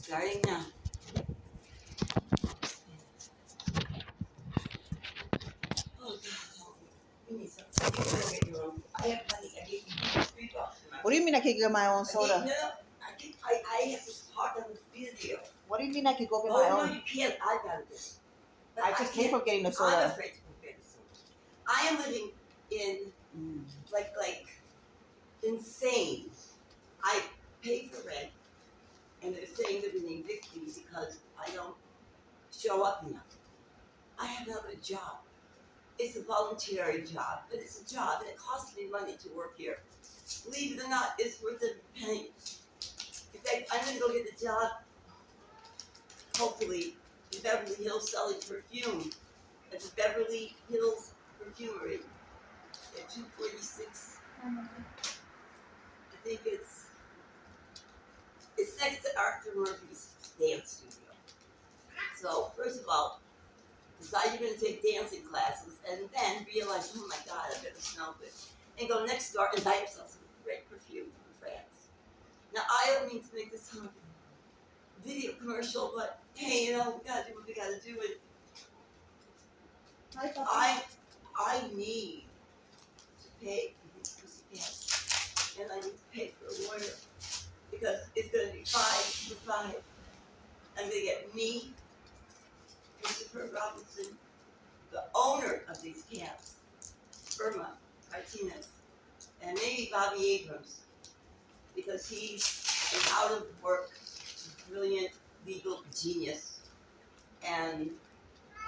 Starting now. Oh God, you need something. You better get your own. I have money. I gave you $3. What do you mean I can get my own soda? No, I have to talk on the video. What do you mean I can go get Oh my no, own? you can't. I got it. But I just came from getting the I'm soda. afraid to go get a soda. I am living in like insane. I pay for rent, and they're saying they're going to evict me because I don't show up enough. I have another job. It's a voluntary job, but it's a job, and it costs me money to work here. Believe it or not, it's worth every penny. In fact, I'm going to go get a job, hopefully, in Beverly Hills selling perfume at the Beverly Hills Perfumery at 246. I think it's next to Arthur Murphy's dance studio. So, first of all, decide you're going to take dancing classes, and then realize, oh my God, I better smell good. And go next door and buy yourself some great perfume from France. Now, I don't mean to make this sound like a video commercial, but hey, we gotta do what we gotta do. And I need to pay for these pussy cats, and I need to pay for a lawyer because it's gonna be 5 for 5. I'm gonna get me, Christopher Robinson, the owner of these cats, Irma Martinez, and maybe Bobby Abrams, because he's an out-of-work, brilliant legal genius, and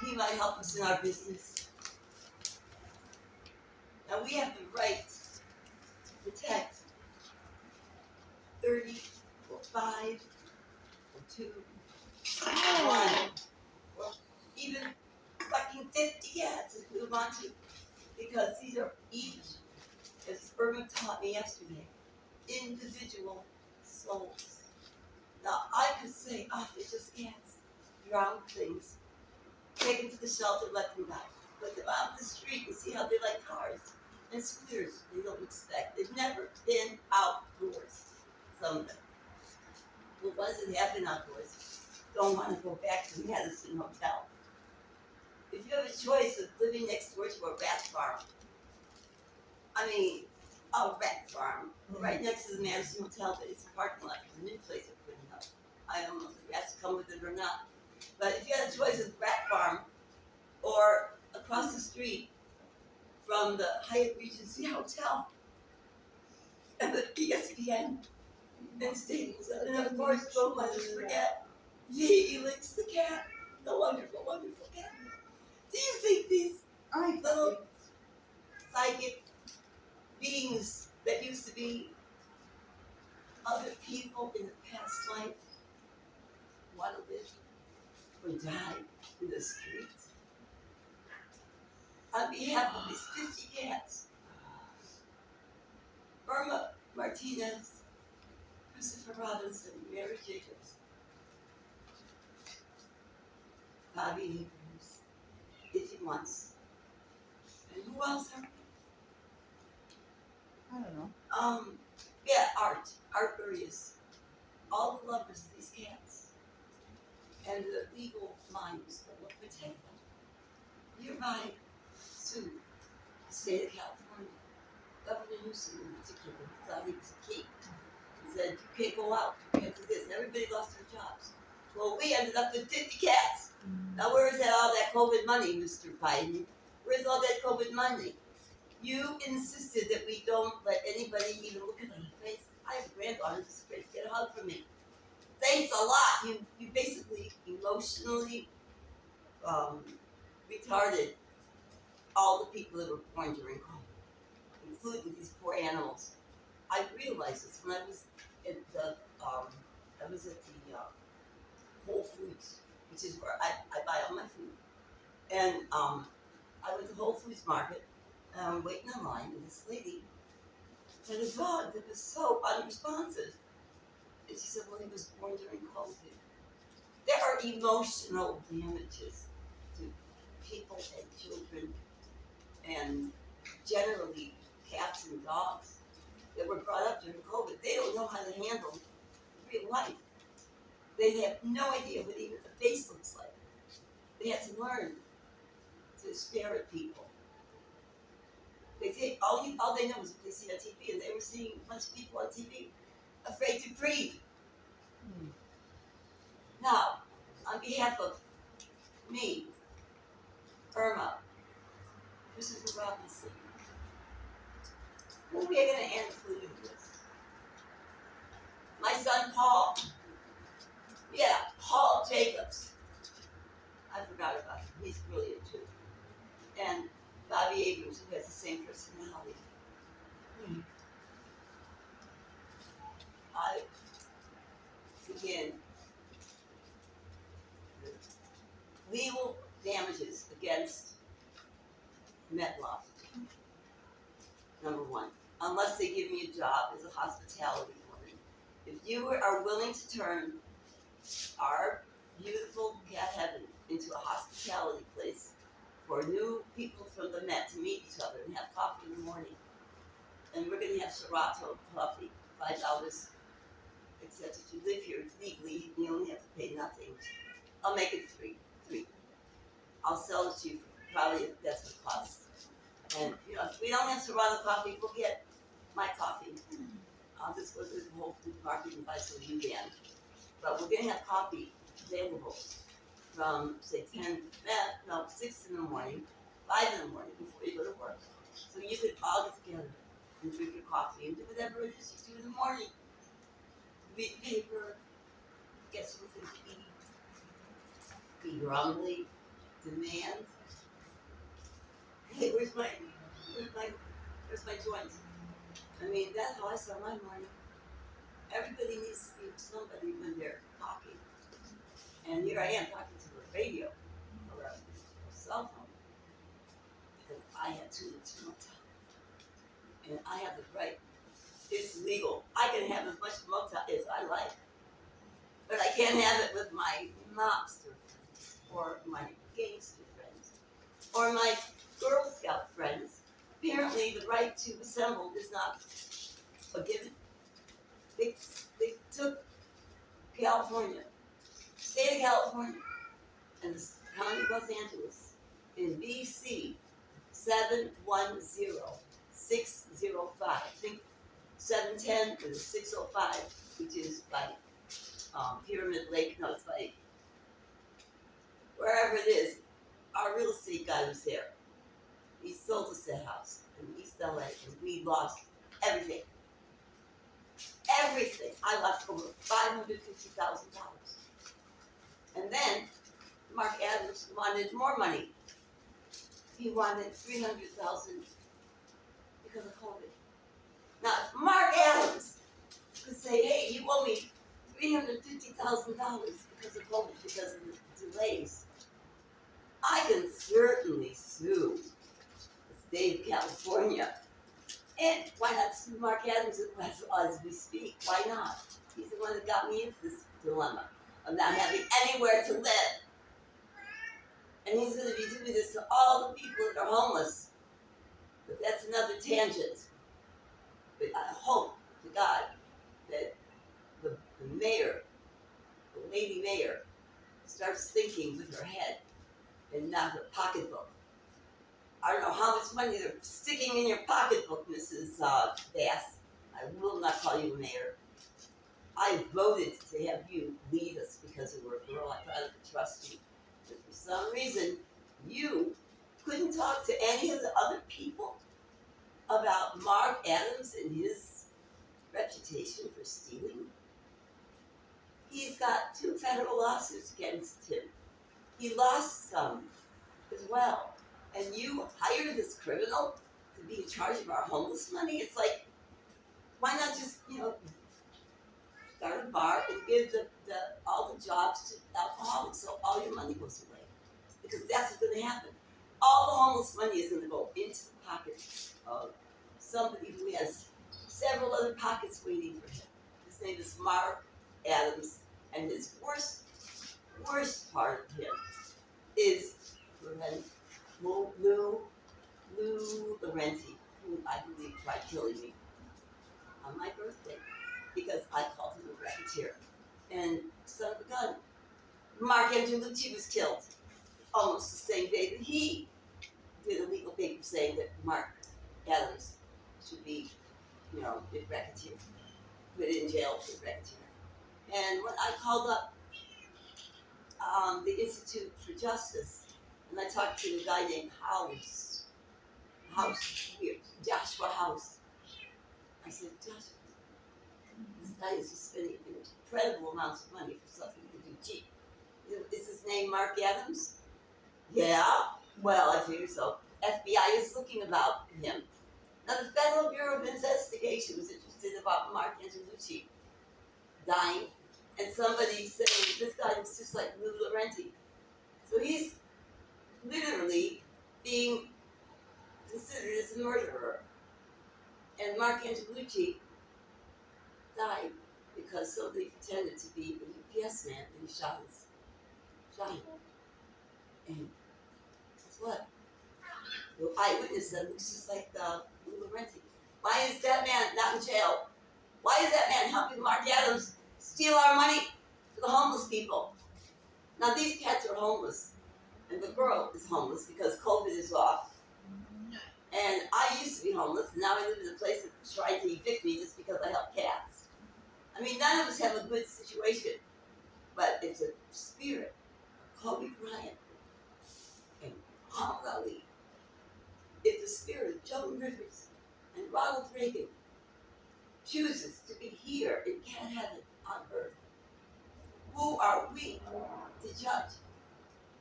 he might help us in our business. Now we have the right to protect 30 or 5 or 2 or 1 or even fucking 50 cats if we want to, because these are each, as Irma taught me yesterday, individual souls. Now I could say, oh, they're just cats, drown things, take them to the shelter, let them die. Put them out in the street and see how they like cars and scooters they don't expect. They've never been outdoors, some of them. Well, what does it happen outdoors? Don't want to go back to Madison Hotel. If you have a choice of living next door to a rat farm, right next to the Madison Hotel, but it's a parking lot, it's a new place they're putting up. I don't know if the rats come with it or not. But if you had a choice of rat farm or across the street from the Hyatt Regency Hotel and the ESPN and State, and of course, don't let us forget Felix the cat, the wonderful, wonderful cat. Do you think these little psychic beings that used to be other people in the past life want to live or die in the streets? On behalf of these 50 cats, Irma Martinez, Christopher Robinson, Mary Jacobs, Bobby Abrams, if he wants. And who else are we? I don't know. Art Urias. All the lovers of these cats. And the legal minds that will protect them. Hereby sue the state of California. Governor Newsom in particular thought he was a king. He said, you can't go out, you can't do this. And everybody lost their jobs. Well, we ended up with 50 cats. Now, where is all that COVID money, Mr. Biden? Where's all that COVID money? You insisted that we don't let anybody even look at my face. I have a granddaughter who's afraid to get a hug from me. Thanks a lot. You basically emotionally retarded all the people that were born during COVID, including these poor animals. I realized this when I was at the Whole Foods, which is where I buy all my food. And I went to Whole Foods Market, and I was waiting in line, and this lady had a dog that was so unresponsive. And she said, well, he was born during COVID. There are emotional damages to people and children, and generally cats and dogs that were brought up during COVID. They don't know how to handle real life. They have no idea what even the face looks like. They had to learn to stare at people. They take all they know is what they see on TV, and they were seeing a bunch of people on TV afraid to breathe. Hmm. Now, on behalf of me, Irma, Mrs. Robinson, who are we going to include this? My son Paul. Yeah, Paul Jacobs. I forgot about him. He's brilliant too. And Bobby Abrams, who has the same personality. I begin legal damages against Metloff. Number one, unless they give me a job as a hospitality woman. If you are willing to turn our beautiful cat heaven into a hospitality place for new people from the Met to meet each other and have coffee in the morning, and we're going to have Serato coffee, $5. Except if you live here legally, you only have to pay nothing. I'll make it three. I'll sell it to you for probably that's what it costs. And if we don't have Serato coffee, we'll get my coffee. I'll just go to the Whole Food Market and buy some Udan. But we're gonna have coffee available from say 6 in the morning, 5 in the morning before you go to work. So you could all get together and drink your coffee and do whatever it is you do in the morning. Read the paper, get something to eat, be grumbly, demand. Hey, where's my joint? I mean, that's how I start my morning. Everybody needs to be with somebody when they're talking. And here I am talking to a radio or a cell phone. Because I had too much motel. And I have the right. It's legal. I can have as much motel as I like. But I can't have it with my mobster friends or my gangster friends or my Girl Scout friends. Apparently the right to assemble is not a given. They took California, state of California, and the county of Los Angeles in BC 710-605. I think 710 or 605, which is by Pyramid Lake. No, it's by wherever it is. Our real estate guy was there. He sold us that house in East LA, and we lost everything. Everything. I lost over $550,000. And then Mark Adams wanted more money. He wanted $300,000 because of COVID. Now, if Mark Adams could say, "Hey, you owe me $350,000 because of COVID, because of the delays," I can certainly sue the state of California. And why not sue Mark Adams as we speak? Why not? He's the one that got me into this dilemma of not having anywhere to live. And he's going to be doing this to all the people that are homeless. But that's another tangent. But I hope to God that the mayor, the lady mayor, starts thinking with her head and not her pocketbook. I don't know how much money they're sticking in your pocketbook, Mrs. Bass. I will not call you a mayor. I voted to have you lead us because you were a girl. I thought I could trust you. But for some reason, you couldn't talk to any of the other people about Mark Adams and his reputation for stealing. He's got 2 federal lawsuits against him. He lost some as well. And you hired this criminal to be in charge of our homeless money? It's like, why not just, start a bar and give all the jobs to alcoholics so all your money goes away? Because that's what's going to happen. All the homeless money is going to go into the pocket of somebody who has several other pockets waiting for him. His name is Mark Adams, and his worst part of him is Lou Laurenti, who I believe tried killing me on my birthday because I called him a racketeer. And son of a gun. Mark Angelucci was killed almost the same day that he did a legal paper saying that Mark Adams should be, a racketeer, put in jail for racketeer. And when I called up the Institute for Justice, and I talked to a guy named Joshua House. I said, Joshua, this guy is just spending incredible amounts of money for something he can do cheap. Is his name Mark Adams? Yeah. Well, I figure so. FBI is looking about him. Now, the Federal Bureau of Investigation was interested about Mark Angelucci dying, and somebody saying this guy looks just like Lou Laurenti. So he's literally being considered as a murderer. And Mark Angelucci died because somebody pretended to be a UPS man and he shot him. And guess what? The eyewitness said looks just like Lou Laurenti. Why is that man not in jail? Why is that man helping Mark Adams steal our money for the homeless people? Now these cats are homeless, and the girl is homeless because COVID is off. And I used to be homeless, and now I live in a place that tried to evict me just because I help cats. I mean, none of us have a good situation, but it's a spirit of Kobe Bryant and Muhammad Ali. If the spirit of Joan Rivers and Ronald Reagan chooses to be here in cat heaven on earth, who are we to judge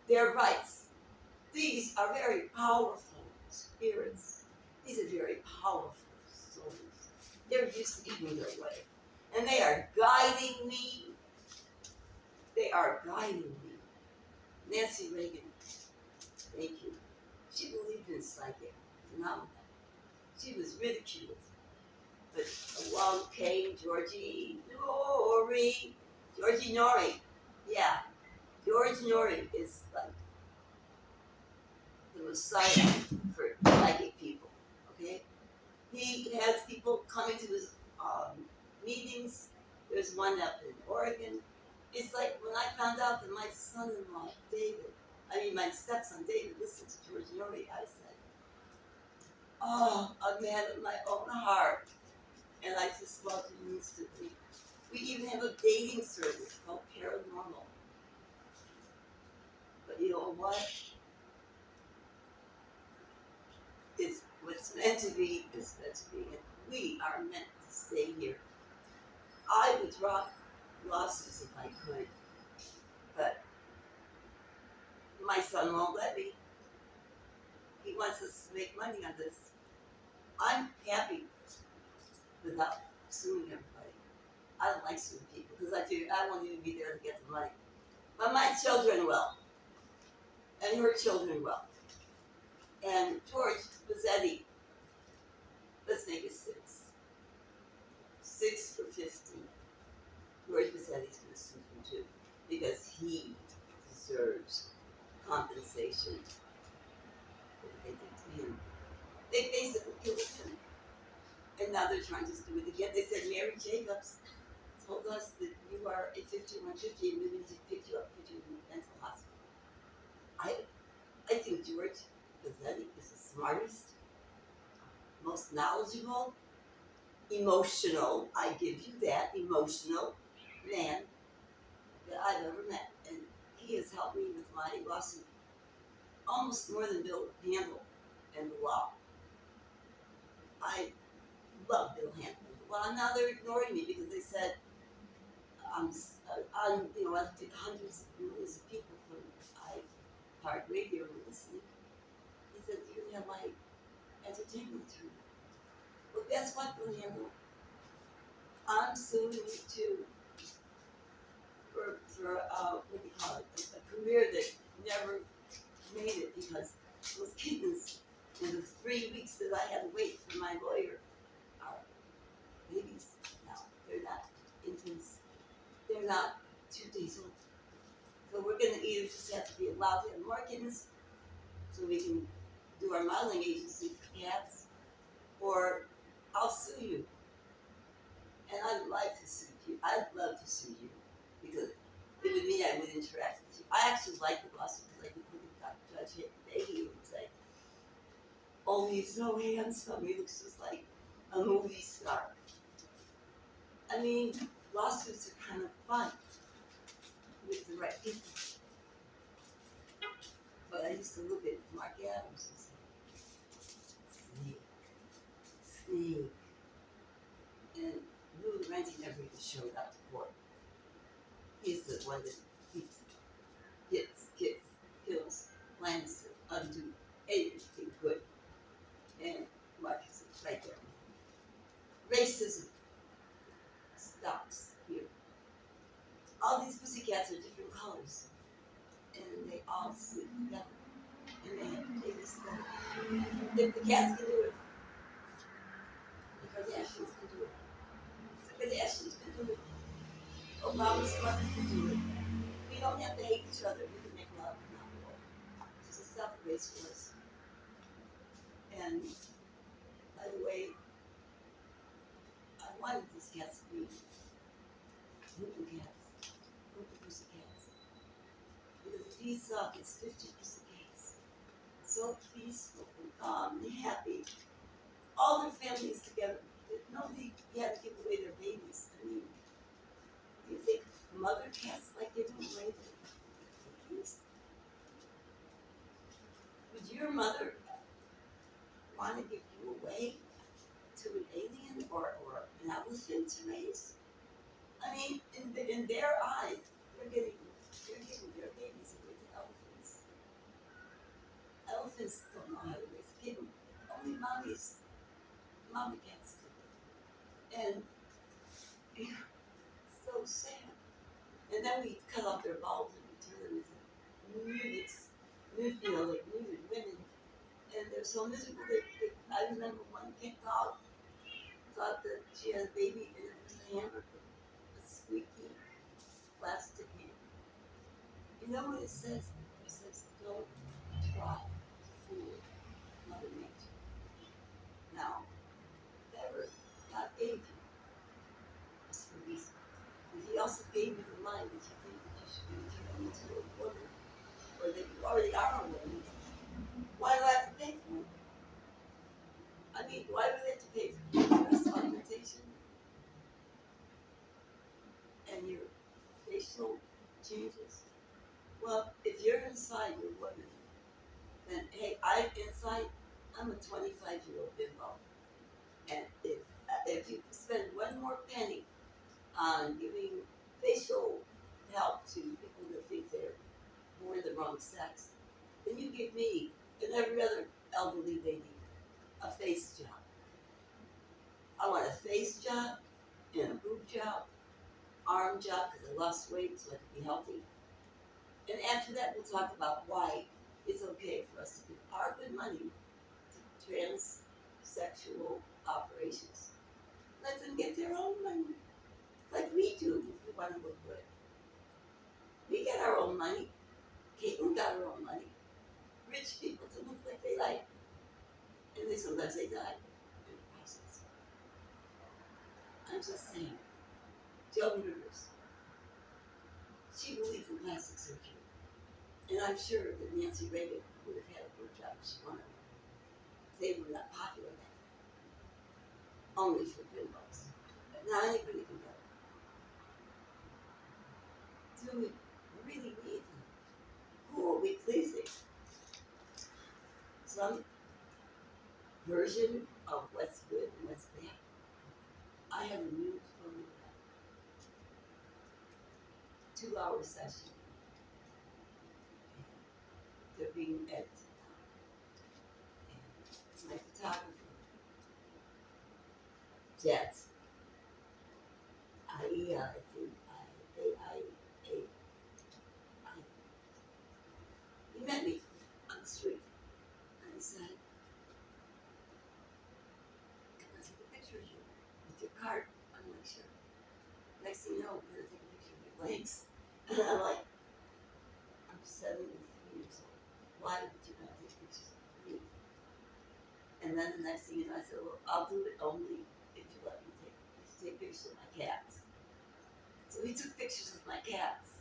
their rights? These are very powerful spirits. These are very powerful souls. They're used to getting their way. And they are guiding me. They are guiding me. Nancy Reagan, thank you. She believed in psychic phenomena. She was ridiculed. But along came Georgie Norrie. Yeah. George Norrie is like the messiah for psychic people. Okay? He has people coming to his meetings. There's one up in Oregon. It's like when I found out that my son-in-law, my stepson David listened to George Norrie, I said, oh, a man of my own heart. And I just loved him instantly. We even have a dating service called Paranormal. But you know what? It's what's meant to be is meant to be. And we are meant to stay here. I would drop losses if I could. But my son won't let me. He wants us to make money on this. I'm happy without suing everybody. I don't like suing people because I figure I won't even be there to get the money. But my children will. And her children will. And George Bazzetti, let's make it 6. 6 for 50. George Bazzetti's going to sue him too because he deserves compensation for what they did to him. They basically killed him. And now they're trying to do it again. They said Mary Jacobs told us that you are a 5150 and we need to pick you up, put you in a mental hospital. I think George Bazzetti is the smartest, most knowledgeable, emotional, I give you that, emotional man that I've ever met. And he has helped me with my lawsuit almost more than Bill Handel and the law. I love Bill Handel. Well, now they're ignoring me because they said I'm hundreds of millions of people from iHeart Radio were listening. He said, you're going to have my entertainment through. Well, guess what, Bill Handel? I'm suing you too for what do you call it, a career that never made it because those kittens in the 3 weeks that I had to wait for my lawyer are babies now. They're not infants. They're not 2 days old. So we're going to either just have to be allowed to have more kittens so we can do our modeling agency for cats, or I'll sue you. And I'd like to sue you. I'd love to sue you because Oh, he's so handsome. He looks just like a movie star. I mean, lawsuits are kind of fun with the right people. But I used to look at Mark Adams and say, Snake, Snake. And Lou Renty never even showed up to court. He's the one that kills, plans to undo anything good. And Mark is right there. Racism stops here. All these pussycats are different colors. And they all sleep together. And they just if the cats can do it, the Kardashians can do it. The Kardashians can do it. Obama's mother can do it. We don't have to hate each other. We can make love, not war. It's a self-race for us. And by the way, I wanted these cats to be whooping cats, whooping pussycats. Because if you suck, it's 50 pussycats. So peaceful and calm and happy. All their families together. Nobody had to give away their babies. I mean, do you think mother cats like giving away their babies? Would your mother want to give you away to an alien or an elephant to raise? I mean, in their eyes, they're giving their babies away to elephants. Elephants don't know how to raise a kid. Only mommy cats do. And it's so sad. And then we cut off their balls and we turn them into like nude women. And they're so miserable. I remember one kicked off, thought that she had a baby and it was a hamburger, a squeaky plastic hamburger. You know what it says? It says, don't try to fool Mother Nature. Now, whatever God gave you is for a reason. And He also gave you the mind that you think that you should be turned into a woman, or that you already are a woman. Why do I have to pay for it? I mean, why do they have to pay for your breast augmentation and your facial changes? Well, if you're inside your woman, then hey, I'm a 25-year-old bimbo. And if you spend one more penny on giving facial help to people that think they're born the wrong sex, then you give me and every other elderly lady a face job. I want a face job and a boob job, arm job because I lost weight so I can be healthy. And after that, we'll talk about why it's okay for us to give our good money to transsexual operations. Let them get their own money, like we do if we want to look good. We get our own money. Caitlin got her own money. Rich people to look like they like. And then sometimes they die in the process. I'm just saying. Joan Rivers, she believed in plastic surgery. And I'm sure that Nancy Reagan would have had a good job if she wanted. They were not popular then. Only for bimbos. But now anybody can go. Do we really need them? Who are we pleasing? Some version of what's good and what's bad. I have a news for you. 2-hour session. They're being edited. And my photographer, Jets. He met me on the street and he said, can I take a picture of you with your card? I'm like, sure. Next thing you know, we're gonna take a picture of your legs. And I'm like, I'm 73 years old. Why would you not take pictures of me? And then the next thing you know, I said, well, I'll do it only if you let me take pictures of my cats. So he took pictures of my cats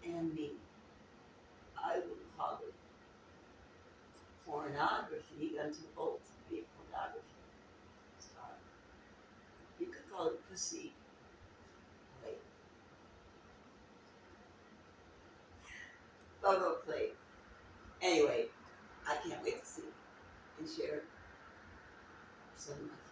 and me. I would call it pornography. me. I'm too old to be a pornography star. You could call it pussy. Wait. Photo play. Anyway, I can't wait to see and share some of my